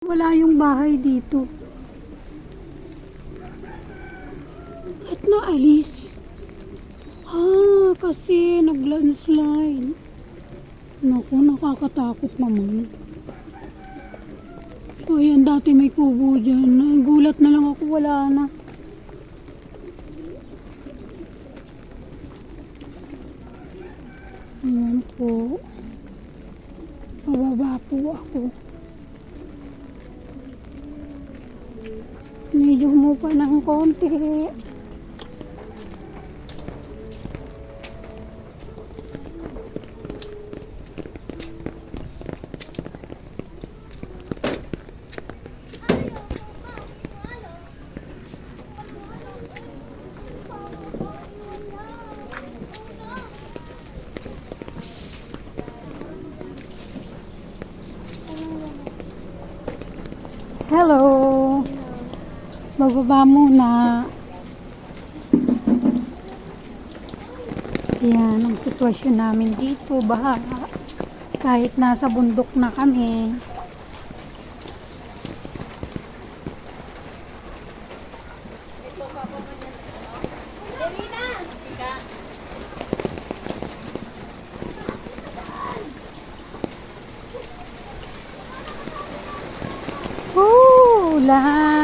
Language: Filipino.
Wala yung bahay dito. At naalis. Kasi nag-landslide. Naku, nakakatakot naman. So, ayan, dati may kubo dyan. Nagulat na lang ako, wala na. Ayan po. Pababa po ako. Medyo humupa ng konti. Hello! Bababa muna. Yan ang sitwasyon namin dito. Baha. Kahit nasa bundok na kami. Ulan!